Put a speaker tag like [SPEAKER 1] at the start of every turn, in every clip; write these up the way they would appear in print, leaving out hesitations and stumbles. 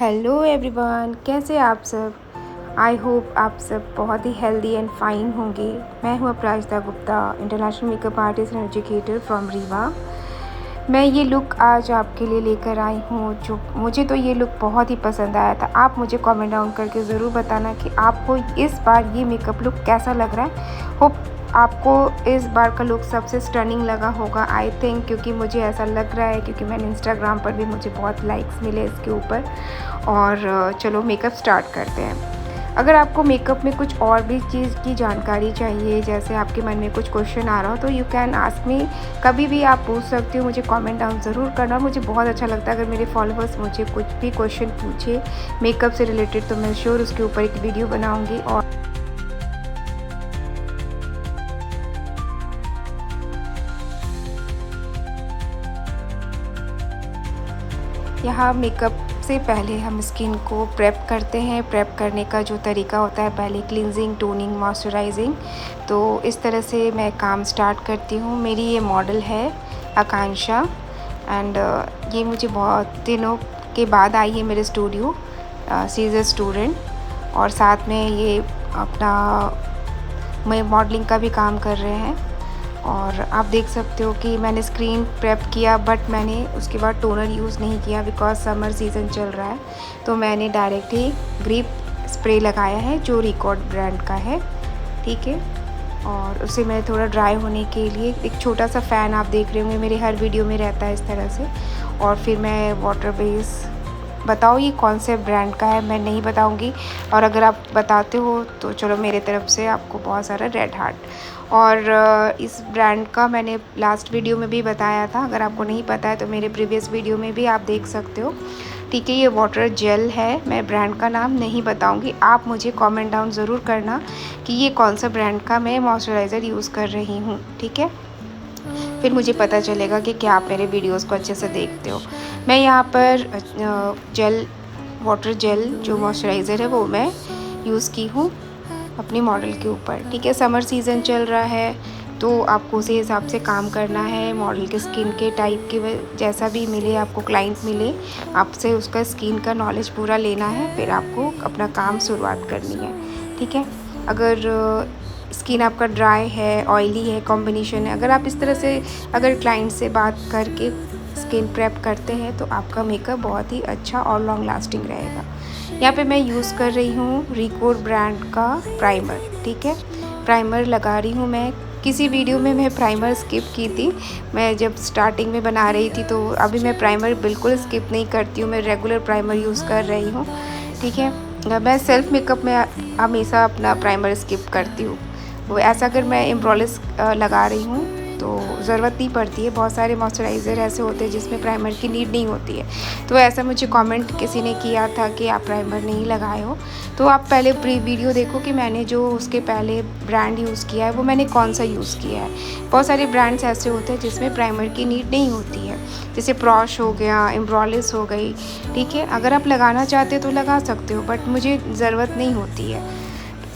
[SPEAKER 1] Hello everyone, कैसे आप सब। आई होप आप सब बहुत ही हेल्दी एंड फाइन होंगे। मैं हूँ Aparajita Gupta, international makeup artist and educator from Rewa. मैं ये लुक आज आपके लिए लेकर आई हूँ, जो मुझे तो ये लुक बहुत ही पसंद आया था। आप मुझे कमेंट डाउन करके ज़रूर बताना कि आपको इस बार ये मेकअप लुक कैसा लग रहा है। होप आपको इस बार का लुक सबसे स्टनिंग लगा होगा, आई थिंक, क्योंकि मुझे ऐसा लग रहा है, क्योंकि मैंने इंस्टाग्राम पर भी मुझे बहुत लाइक्स मिले इसके ऊपर। और चलो मेकअप स्टार्ट करते हैं। अगर आपको मेकअप में कुछ और भी चीज़ की जानकारी चाहिए, जैसे आपके मन में कुछ क्वेश्चन आ रहा हो, तो यू कैन आस्क मी। कभी भी आप पूछ सकते हो, मुझे कमेंट डाउन ज़रूर करना। मुझे बहुत अच्छा लगता है अगर मेरे फॉलोअर्स मुझे कुछ भी क्वेश्चन पूछे मेकअप से रिलेटेड, तो मैं श्योर उसके ऊपर एक वीडियो बनाऊँगी। और यहाँ मेकअप से पहले हम स्किन को प्रेप करते हैं। प्रेप करने का जो तरीका होता है, पहले क्लींजिंग, टोनिंग, मॉइस्चराइजिंग। तो इस तरह से मैं काम स्टार्ट करती हूँ। मेरी ये मॉडल है आकांक्षा, एंड ये मुझे बहुत दिनों के बाद आई है मेरे studio. She is a student, और साथ में ये अपना मैं मॉडलिंग का भी काम कर रहे हैं। और आप देख सकते हो कि मैंने स्क्रीन प्रेप किया, बट मैंने उसके बाद टोनर यूज़ नहीं किया बिकॉज समर सीज़न चल रहा है। तो मैंने डायरेक्ट ही ग्रिप स्प्रे लगाया है, जो रिकॉर्ड ब्रांड का है, ठीक है। और उसे मैं थोड़ा ड्राई होने के लिए, एक छोटा सा फ़ैन आप देख रहे होंगे मेरे हर वीडियो में रहता है इस तरह से। और फिर मैं वाटर बेस, बताओ ये कौन से ब्रांड का है, मैं नहीं बताऊंगी। और अगर आप बताते हो तो चलो, मेरे तरफ से आपको बहुत सारा रेड हार्ट। और इस ब्रांड का मैंने लास्ट वीडियो में भी बताया था। अगर आपको नहीं पता है तो मेरे प्रीवियस वीडियो में भी आप देख सकते हो, ठीक है। ये वाटर जेल है, मैं ब्रांड का नाम नहीं बताऊंगी। आप मुझे कमेंट डाउन ज़रूर करना कि ये कौन सा ब्रांड का मैं मॉइस्चराइज़र यूज़ कर रही हूँ, ठीक है। फिर मुझे पता चलेगा कि क्या आप मेरे वीडियोस को अच्छे से देखते हो। मैं यहाँ पर जेल, वाटर जेल जो मॉइस्चराइज़र है वो मैं यूज़ की हूँ अपनी मॉडल के ऊपर, ठीक है। समर सीज़न चल रहा है, तो आपको उसी हिसाब से काम करना है। मॉडल के स्किन के टाइप के जैसा भी मिले आपको, क्लाइंट मिले, आपसे उसका स्किन का नॉलेज पूरा लेना है, फिर आपको अपना काम शुरुआत करनी है, ठीक है। अगर स्किन आपका ड्राई है, ऑयली है, कॉम्बिनेशन है, अगर आप इस तरह से अगर क्लाइंट से बात करके स्किन प्रेप करते हैं तो आपका मेकअप बहुत ही अच्छा और लॉन्ग लास्टिंग रहेगा। यहाँ पे मैं यूज़ कर रही हूँ रिकोर ब्रांड का प्राइमर, ठीक है। प्राइमर लगा रही हूँ मैं। किसी वीडियो में मैं प्राइमर स्किप की थी, मैं जब स्टार्टिंग में बना रही थी। तो अभी मैं प्राइमर बिल्कुल स्किप नहीं करती हूँ, मैं रेगुलर प्राइमर यूज़ कर रही हूँ, ठीक है। मैं सेल्फ मेकअप में हमेशा अपना प्राइमर स्किप करती हूँ। वो ऐसा अगर मैं एम्ब्रोलिस लगा रही हूँ तो ज़रूरत नहीं पड़ती है। बहुत सारे मॉइस्चराइज़र ऐसे होते हैं जिसमें प्राइमर की नीड नहीं होती है। तो ऐसा मुझे कमेंट किसी ने किया था कि आप प्राइमर नहीं लगाए हो, तो आप पहले प्री वीडियो देखो कि मैंने जो उसके पहले ब्रांड यूज़ किया है वो मैंने कौन सा यूज़ किया है। बहुत सारे ब्रांड्स ऐसे होते हैं जिसमें प्राइमर की नीड नहीं होती है, जैसे प्रॉश हो गया, एम्ब्रोलिस हो गई, ठीक है। अगर आप लगाना चाहते हो तो लगा सकते हो, बट मुझे ज़रूरत नहीं होती है।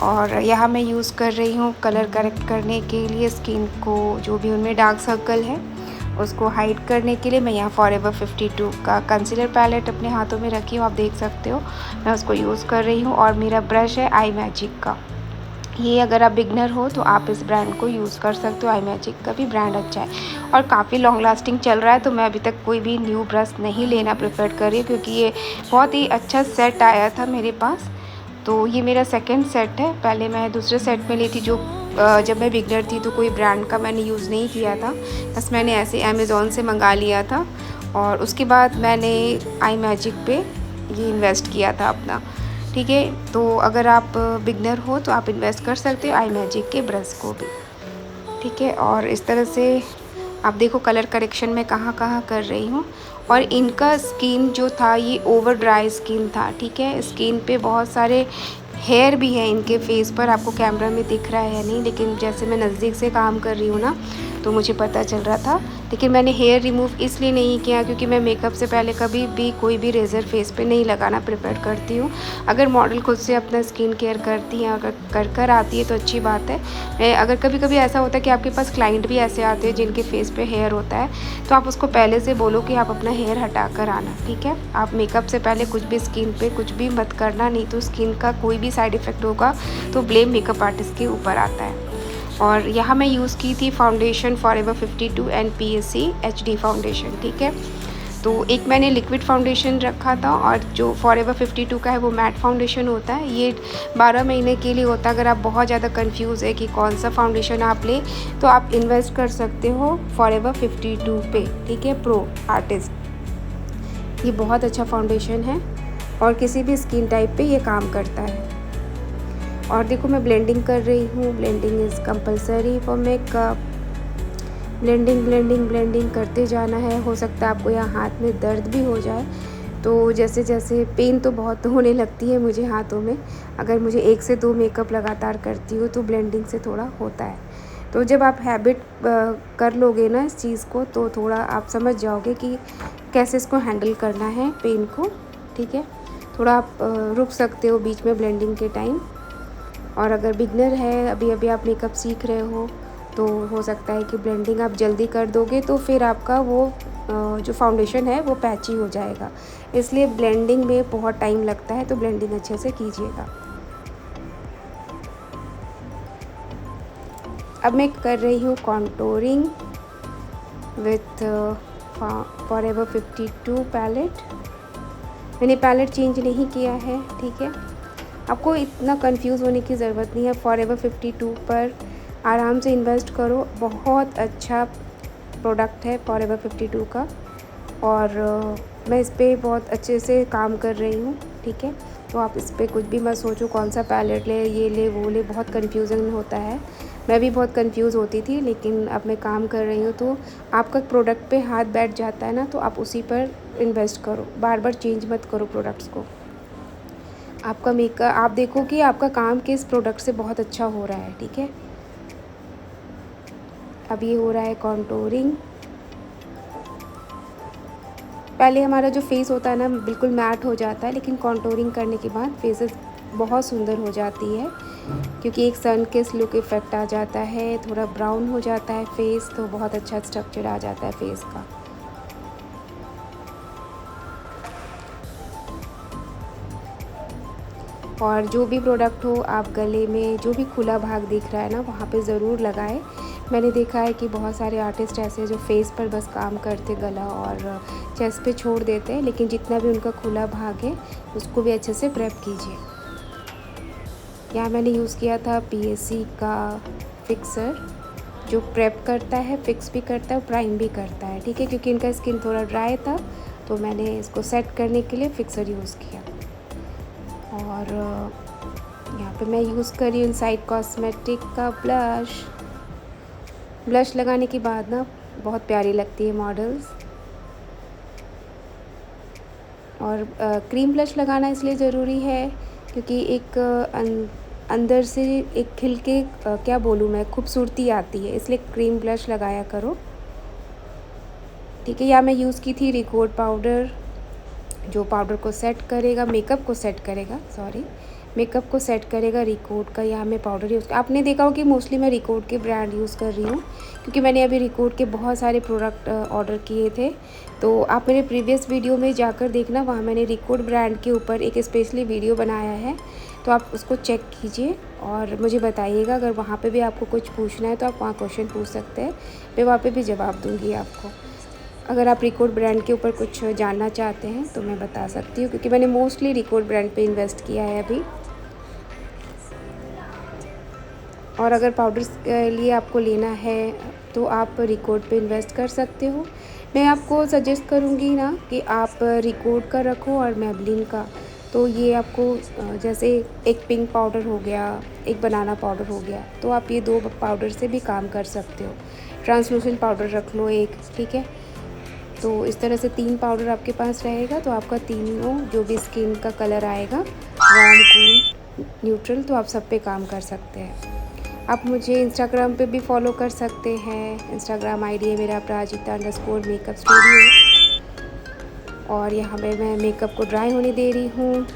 [SPEAKER 1] और यहाँ मैं यूज़ कर रही हूँ कलर करेक्ट करने के लिए स्किन को, जो भी उनमें डार्क सर्कल है उसको हाइड करने के लिए। मैं यहाँ फॉरएवर 52 का कंसीलर पैलेट अपने हाथों में रखी हूँ, आप देख सकते हो, मैं उसको यूज़ कर रही हूँ। और मेरा ब्रश है आई मैजिक का। ये अगर आप बिगनर हो तो आप इस ब्रांड को यूज़ कर सकते हो, आई मैजिक का भी ब्रांड अच्छा है और काफ़ी लॉन्ग लास्टिंग चल रहा है। तो मैं अभी तक कोई भी न्यू ब्रश नहीं लेना प्रेफर कर रही हूँ, क्योंकि ये बहुत ही अच्छा सेट आया था मेरे पास। तो ये मेरा सेकंड सेट है। पहले मैं दूसरे सेट में ली थी, जो जब मैं बिगनर थी तो कोई ब्रांड का मैंने यूज़ नहीं किया था, बस मैंने ऐसे अमेज़ोन से मंगा लिया था। और उसके बाद मैंने आई मैजिक पे ये इन्वेस्ट किया था अपना, ठीक है। तो अगर आप बिगनर हो तो आप इन्वेस्ट कर सकते हो आई मैजिक के ब्रश को भी, ठीक है। और इस तरह से आप देखो कलर करेक्शन में कहाँ कहाँ कर रही हूँ। और इनका स्किन जो था ये ओवर ड्राई स्किन था, ठीक है। स्किन पे बहुत सारे हेयर भी हैं इनके फेस पर, आपको कैमरा में दिख रहा है या नहीं, लेकिन जैसे मैं नज़दीक से काम कर रही हूँ ना, तो मुझे पता चल रहा था। लेकिन मैंने हेयर रिमूव इसलिए नहीं किया क्योंकि मैं मेकअप से पहले कभी भी कोई भी रेज़र फेस पे नहीं लगाना प्रेफर करती हूँ। अगर मॉडल खुद से अपना स्किन केयर करती हैं, अगर कर आती है तो अच्छी बात है। अगर कभी-कभी ऐसा होता है कि आपके पास क्लाइंट भी ऐसे आते हैं जिनके फेस पे हेयर होता है, तो आप उसको पहले से बोलो कि आप अपना हेयर हटा कर आना, ठीक है? आप मेकअप से पहले कुछ भी स्किन पे कुछ भी मत करना, नहीं तो स्किन का कोई भी साइड इफ़ेक्ट होगा तो ब्लेम मेकअप आर्टिस्ट के ऊपर आता है। और यहाँ मैं यूज़ की थी foundation forever 52 and PSC HD foundation, ठीक है। तो एक मैंने लिक्विड फाउंडेशन रखा था और जो फॉरएवर 52 का है वो मैट फाउंडेशन होता है। ये 12 महीने के लिए होता है। अगर आप बहुत ज़्यादा कंफ्यूज है कि कौन सा फाउंडेशन आप लें, तो आप इन्वेस्ट कर सकते हो फॉरएवर 52 पे, ठीक है, प्रो आर्टिस्ट। ये बहुत अच्छा फाउंडेशन है और किसी भी स्किन टाइप पे ये काम करता है। और देखो मैं ब्लेंडिंग कर रही हूँ। Blending is compulsory for makeup. Blending करते जाना है। हो सकता है आपको यहाँ हाथ में दर्द भी हो जाए, तो जैसे जैसे पेन तो बहुत होने लगती है मुझे हाथों में। अगर मुझे 1 से 2 मेकअप लगातार करती हूँ तो ब्लेंडिंग से थोड़ा होता है। तो जब आप हैबिट कर लोगे ना इस चीज़ को, तो थोड़ा आप समझ जाओगे कि कैसे इसको हैंडल करना है पेन को, ठीक है। थोड़ा आप रुक सकते हो बीच में ब्लेंडिंग के टाइम। और अगर बिगनर है, अभी आप मेकअप सीख रहे हो, तो हो सकता है कि ब्लेंडिंग आप जल्दी कर दोगे तो फिर आपका वो जो फाउंडेशन है वो पैची हो जाएगा। इसलिए ब्लेंडिंग में बहुत टाइम लगता है, तो ब्लेंडिंग अच्छे से कीजिएगा। अब मैं कर रही हूँ कॉन्टोरिंग विथ फॉरएवर 52 पैलेट। मैंने पैलेट चेंज नहीं किया है, ठीक है। आपको इतना कंफ्यूज होने की ज़रूरत नहीं है। फॉरएवर 52 पर आराम से इन्वेस्ट करो। बहुत अच्छा प्रोडक्ट है फॉरएवर 52 का। और मैं इस पे बहुत अच्छे से काम कर रही हूँ, ठीक है। तो आप इस पे कुछ भी मत सोचो कौन सा पैलेट ले, ये ले वो ले, बहुत कन्फ्यूज़न होता है। मैं भी बहुत कंफ्यूज होती थी, लेकिन अब मैं काम कर रही हूँ तो आपका प्रोडक्ट पे हाथ बैठ जाता है ना, तो आप उसी पर इन्वेस्ट करो। बार बार चेंज मत करो प्रोडक्ट्स को। आपका मेकअप आप देखो कि आपका काम किस प्रोडक्ट से बहुत अच्छा हो रहा है, ठीक है। अब ये हो रहा है कॉन्टोरिंग। पहले हमारा जो फेस होता है ना बिल्कुल मैट हो जाता है, लेकिन कॉन्टोरिंग करने के बाद फेसेस बहुत सुंदर हो जाती है, क्योंकि एक सन किस लुक इफ़ेक्ट आ जाता है, थोड़ा ब्राउन हो जाता है फेस, तो बहुत अच्छा स्ट्रक्चर आ जाता है फेस का। और जो भी प्रोडक्ट हो, आप गले में जो भी खुला भाग दिख रहा है ना, वहाँ पे ज़रूर लगाएं। मैंने देखा है कि बहुत सारे आर्टिस्ट ऐसे जो फेस पर बस काम करते, गला और चेस्ट पे छोड़ देते हैं, लेकिन जितना भी उनका खुला भाग है उसको भी अच्छे से प्रेप कीजिए। यहाँ मैंने यूज़ किया था PSC का फिक्सर, जो प्रेप करता है, फिक्स भी करता है और प्राइम भी करता है, ठीक है। क्योंकि इनका स्किन थोड़ा ड्राई था, तो मैंने इसको सेट करने के लिए फिक्सर यूज़ किया। और यहाँ पे मैं यूज़ कर रही हूँ इनसाइड कॉस्मेटिक का ब्लश लगाने के बाद ना बहुत प्यारी लगती है मॉडल्स। और क्रीम ब्लश लगाना इसलिए ज़रूरी है क्योंकि एक अंदर से एक खिल के क्या बोलूँ मैं, खूबसूरती आती है, इसलिए क्रीम ब्लश लगाया करो, ठीक है। या मैं यूज़ की थी रिकॉर्ड पाउडर, जो पाउडर को सेट करेगा, मेकअप को सेट करेगा रिकॉर्ड का। यहाँ मैं पाउडर यूज़, आपने देखा हो कि मोस्टली मैं रिकॉर्ड के ब्रांड यूज़ कर रही हूँ, क्योंकि मैंने अभी रिकॉर्ड के बहुत सारे प्रोडक्ट ऑर्डर किए थे। तो आप मेरे प्रीवियस वीडियो में जाकर देखना, वहाँ मैंने रिकॉर्ड ब्रांड के ऊपर एक स्पेशली वीडियो बनाया है, तो आप उसको चेक कीजिए और मुझे बताइएगा। अगर वहाँ पे भी आपको कुछ पूछना है तो आप वहाँ क्वेश्चन पूछ सकते हैं, मैं वहाँ पे भी जवाब दूँगी आपको। अगर आप रिकॉर्ड ब्रांड के ऊपर कुछ जानना चाहते हैं तो मैं बता सकती हूँ, क्योंकि मैंने मोस्टली रिकॉर्ड ब्रांड पे इन्वेस्ट किया है अभी। और अगर पाउडर के लिए आपको लेना है तो आप रिकॉर्ड पे इन्वेस्ट कर सकते हो। मैं आपको सजेस्ट करूँगी ना कि आप रिकॉर्ड का रखो और मेबलिन का। तो ये आपको जैसे एक पिंक पाउडर हो गया, एक बनाना पाउडर हो गया, तो आप ये 2 पाउडर से भी काम कर सकते हो। ट्रांसलूसेंट पाउडर रख लो एक, ठीक है। तो इस तरह से 3 पाउडर आपके पास रहेगा, तो आपका तीनों जो भी स्किन का कलर आएगा, वार्म, कूल, न्यूट्रल, तो आप सब पे काम कर सकते हैं। आप मुझे इंस्टाग्राम पे भी फॉलो कर सकते हैं। इंस्टाग्राम आईडी है मेरा अपराजिता_मेकअप स्टूडियो। और यहाँ पे मैं मेकअप को ड्राई होने दे रही हूँ।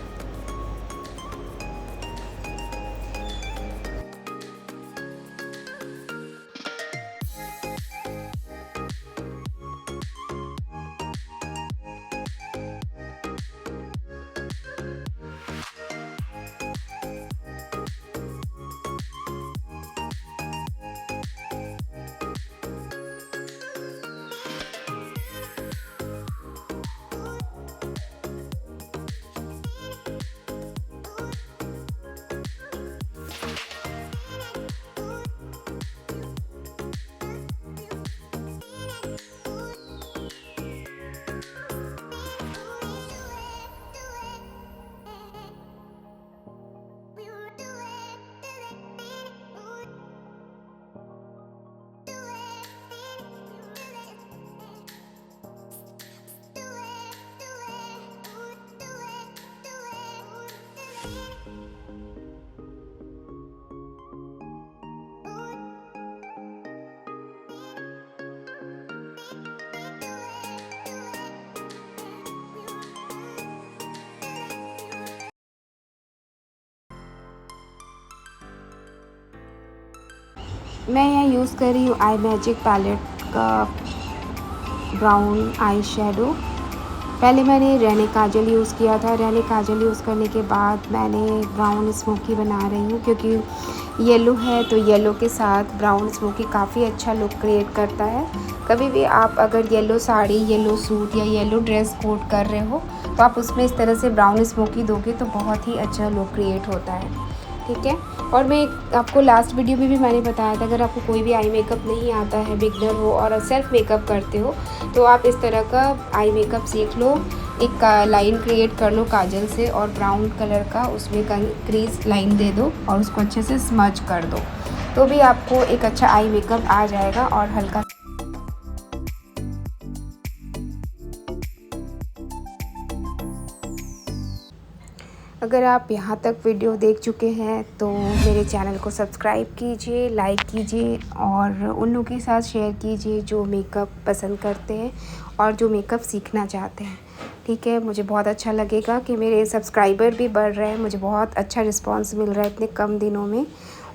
[SPEAKER 1] मैं यहाँ यूज़ कर रही हूँ आई मैजिक पैलेट का ब्राउन आई शेडो। पहले मैंने रैने काजल यूज़ किया था। रैने काजल यूज़ करने के बाद मैंने ब्राउन स्मोकी बना रही हूँ, क्योंकि येलो है तो येलो के साथ ब्राउन स्मोकी काफ़ी अच्छा लुक क्रिएट करता है। कभी भी आप अगर येलो साड़ी, येलो सूट या येलो ड्रेस कोड कर रहे हो तो आप उसमें इस तरह से ब्राउन स्मोकी दोगे तो बहुत ही अच्छा लुक क्रिएट होता है, ठीक है। और मैं आपको लास्ट वीडियो में भी मैंने बताया था, अगर आपको कोई भी आई मेकअप नहीं आता है, बिगनर हो और सेल्फ मेकअप करते हो, तो आप इस तरह का आई मेकअप सीख लो। एक लाइन क्रिएट कर लो काजल से और ब्राउन कलर का उसमें क्रीज लाइन दे दो और उसको अच्छे से स्मज कर दो, तो भी आपको एक अच्छा आई मेकअप आ जाएगा। और हल्का अगर आप यहाँ तक वीडियो देख चुके हैं तो मेरे चैनल को सब्सक्राइब कीजिए, लाइक कीजिए और उन लोगों के साथ शेयर कीजिए जो मेकअप पसंद करते हैं और जो मेकअप सीखना चाहते हैं, ठीक है। मुझे बहुत अच्छा लगेगा कि मेरे सब्सक्राइबर भी बढ़ रहे हैं, मुझे बहुत अच्छा रिस्पांस मिल रहा है इतने कम दिनों में।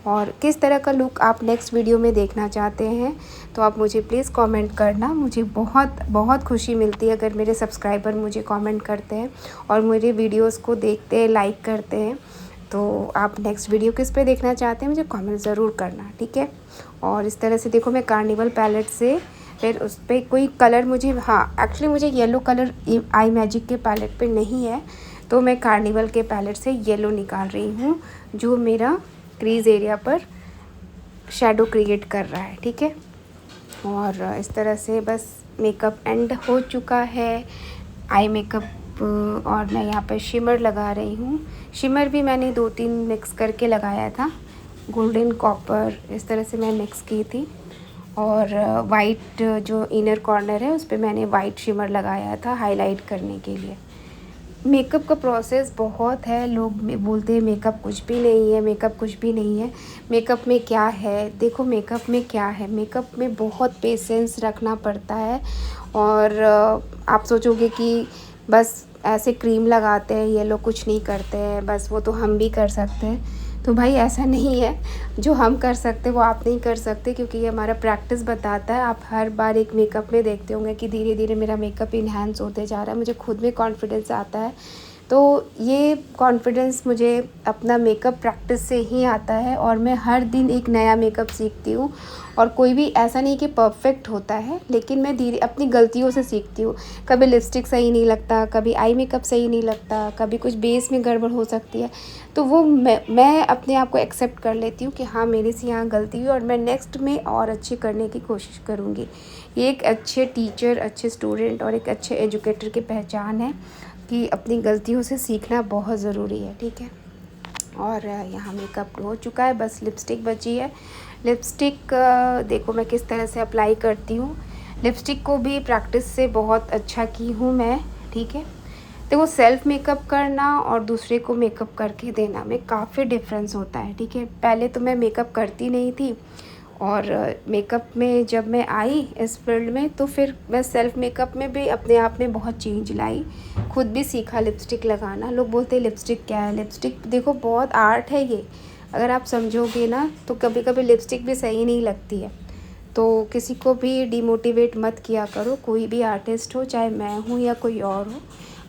[SPEAKER 1] और किस तरह का लुक आप नेक्स्ट वीडियो में देखना चाहते हैं तो आप मुझे प्लीज़ कमेंट करना। मुझे बहुत बहुत खुशी मिलती है अगर मेरे सब्सक्राइबर मुझे कमेंट करते हैं और मेरे वीडियोस को देखते हैं, लाइक करते हैं। तो आप नेक्स्ट वीडियो किस पे देखना चाहते हैं मुझे कमेंट ज़रूर करना, ठीक है। और इस तरह से देखो मैं कार्निवल पैलेट से फिर उस पर कोई कलर मुझे, हाँ एक्चुअली मुझे येलो कलर आई मैजिक के पैलेट पे नहीं है, तो मैं कार्निवल के पैलेट से येलो निकाल रही हूँ जो मेरा क्रीज एरिया पर शेडो क्रिएट कर रहा है, ठीक है। और इस तरह से बस मेकअप एंड हो चुका है, आई मेकअप। और मैं यहाँ पर शिमर लगा रही हूँ। शिमर भी मैंने 2-3 मिक्स करके लगाया था, गोल्डन कॉपर इस तरह से मैं मिक्स की थी। और वाइट जो इनर कॉर्नर है उस पर मैंने वाइट शिमर लगाया था हाईलाइट करने के लिए। मेकअप का प्रोसेस बहुत है। लोग बोलते हैं मेकअप कुछ भी नहीं है, मेकअप कुछ भी नहीं है। मेकअप में क्या है, देखो मेकअप में क्या है, मेकअप में बहुत पेशेंस रखना पड़ता है। और आप सोचोगे कि बस ऐसे क्रीम लगाते हैं ये लोग कुछ नहीं करते हैं, बस वो तो हम भी कर सकते हैं। तो भाई ऐसा नहीं है, जो हम कर सकते वो आप नहीं कर सकते, क्योंकि ये हमारा प्रैक्टिस बताता है। आप हर बार एक मेकअप में देखते होंगे कि धीरे धीरे मेरा मेकअप इन्हांस होते जा रहा है, मुझे खुद में कॉन्फिडेंस आता है। तो ये कॉन्फिडेंस मुझे अपना मेकअप प्रैक्टिस से ही आता है और मैं हर दिन एक नया मेकअप सीखती हूँ। और कोई भी ऐसा नहीं कि परफेक्ट होता है, लेकिन मैं धीरे अपनी गलतियों से सीखती हूँ। कभी लिपस्टिक सही नहीं लगता, कभी आई मेकअप सही नहीं लगता, कभी कुछ बेस में गड़बड़ हो सकती है, तो वो मैं अपने आप को एक्सेप्ट कर लेती हूँ कि हाँ मेरे से यहाँ गलती हुई और मैं नेक्स्ट में और अच्छी करने की कोशिश करूँगी। ये एक अच्छे टीचर, अच्छे स्टूडेंट और एक अच्छे एजुकेटर की पहचान है कि अपनी गलतियों से सीखना बहुत ज़रूरी है, ठीक है। और यहाँ मेकअप हो चुका है, बस लिपस्टिक बची है। लिपस्टिक देखो मैं किस तरह से अप्लाई करती हूँ। लिपस्टिक को भी प्रैक्टिस से बहुत अच्छा की हूँ मैं, ठीक है। देखो सेल्फ़ मेकअप करना और दूसरे को मेकअप करके देना में काफ़ी डिफरेंस होता है, ठीक है। पहले तो मैं मेकअप करती नहीं थी और मेकअप में जब मैं आई इस फील्ड में तो फिर मैं सेल्फ़ मेकअप में भी अपने आप में बहुत चेंज लाई। खुद भी सीखा लिपस्टिक लगाना। लोग बोलते हैं लिपस्टिक क्या है? लिपस्टिक देखो बहुत आर्ट है ये। अगर आप समझोगे ना तो कभी-कभी लिपस्टिक भी सही नहीं लगती है। तो किसी को भी डिमोटिवेट मत किया करो, कोई भी आर्टिस्ट हो, चाहे मैं हूँ या कोई और हो।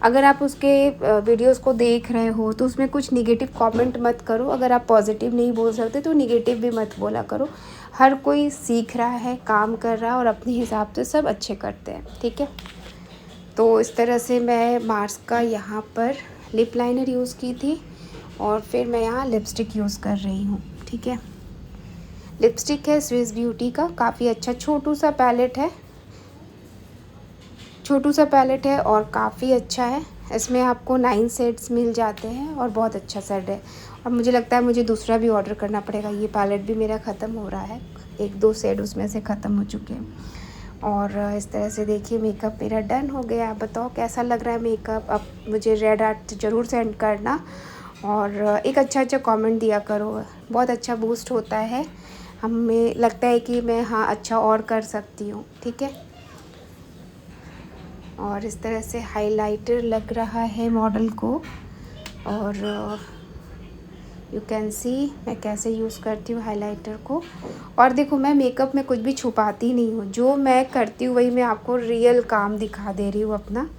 [SPEAKER 1] अगर आप उसके वीडियोस को देख रहे हो तो उसमें कुछ नेगेटिव कमेंट मत करो। अगर आप पॉजिटिव नहीं बोल सकते तो नेगेटिव भी मत बोला करो। हर कोई सीख रहा है, काम कर रहा है और अपने हिसाब से सब अच्छे करते हैं, ठीक है। तो इस तरह से मैं मार्स का यहाँ पर लिप लाइनर यूज़ की थी और फिर मैं यहाँ लिपस्टिक यूज़ कर रही हूँ, ठीक है। लिपस्टिक है स्विस ब्यूटी का, काफ़ी अच्छा छोटू सा पैलेट है और काफ़ी अच्छा है। इसमें आपको 9 शेड्स मिल जाते हैं और बहुत अच्छा शेड है। और मुझे लगता है मुझे दूसरा भी ऑर्डर करना पड़ेगा। ये पैलेट भी मेरा ख़त्म हो रहा है, 1-2 शेड उसमें से ख़त्म हो चुके हैं। और इस तरह से देखिए मेकअप मेरा डन हो गया। आप बताओ कैसा लग रहा है मेकअप? अब मुझे रेड आर्ट ज़रूर सेंड करना और एक अच्छा कमेंट दिया करो, बहुत अच्छा बूस्ट होता है। हमें लगता है कि मैं हाँ अच्छा और कर सकती हूँ, ठीक है। और इस तरह से हाइलाइटर लग रहा है मॉडल को और यू कैन सी मैं कैसे यूज़ करती हूँ हाइलाइटर को। और देखो मैं मेकअप में कुछ भी छुपाती नहीं हूँ, जो मैं करती हूँ वही मैं आपको रियल काम दिखा दे रही हूँ अपना।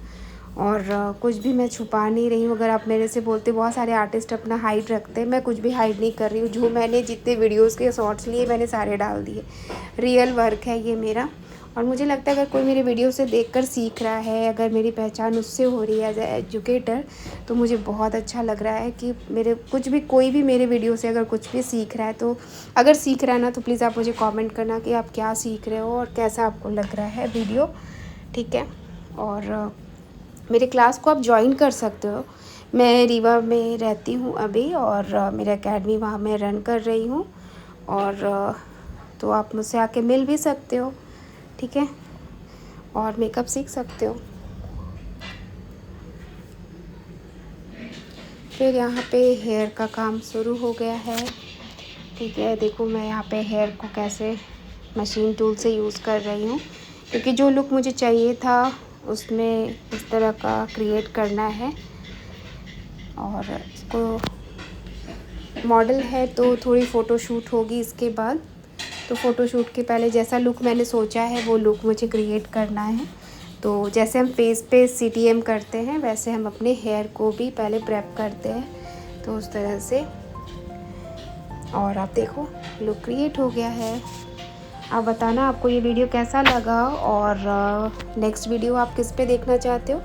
[SPEAKER 1] और कुछ भी मैं छुपा नहीं रही हूँ। अगर आप मेरे से बोलते, बहुत सारे आर्टिस्ट अपना हाइड रखते हैं, मैं कुछ भी हाइड नहीं कर रही हूँ। जो मैंने जितने वीडियोस के शॉर्ट्स लिए मैंने सारे डाल दिए। रियल वर्क है ये मेरा। और मुझे लगता है अगर कोई मेरे वीडियो से देखकर सीख रहा है, अगर मेरी पहचान उससे हो रही है एज ए एजुकेटर, तो मुझे बहुत अच्छा लग रहा है कि मेरे कोई भी मेरे वीडियो से अगर कुछ भी सीख रहा है, तो अगर सीख रहा है ना तो प्लीज़ आप मुझे कमेंट करना कि आप क्या सीख रहे हो और कैसा आपको लग रहा है वीडियो, ठीक है। और मेरे क्लास को आप ज्वाइन कर सकते हो। मैं रीवा में रहती हूँ अभी और मेरा एकेडमी वहाँ मैं रन कर रही हूँ। और तो आप मुझसे आके मिल भी सकते हो, ठीक है, और मेकअप सीख सकते हो। फिर यहाँ पे हेयर का काम शुरू हो गया है, ठीक है। देखो मैं यहाँ पे हेयर को कैसे मशीन टूल से यूज़ कर रही हूँ, क्योंकि जो लुक मुझे चाहिए था उसमें इस तरह का क्रिएट करना है। और इसको मॉडल है तो थोड़ी फ़ोटोशूट होगी इसके बाद। तो फ़ोटोशूट के पहले जैसा लुक मैंने सोचा है वो लुक मुझे क्रिएट करना है। तो जैसे हम फेस पे CTM करते हैं वैसे हम अपने हेयर को भी पहले प्रेप करते हैं, तो उस तरह से। और आप देखो लुक क्रिएट हो गया है। आप बताना आपको ये वीडियो कैसा लगा और नेक्स्ट वीडियो आप किस पे देखना चाहते हो।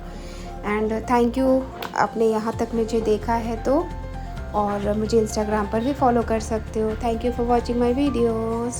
[SPEAKER 1] एंड थैंक यू आपने यहाँ तक मुझे देखा है तो। और मुझे इंस्टाग्राम पर भी फॉलो कर सकते हो। Thank you for watching my videos.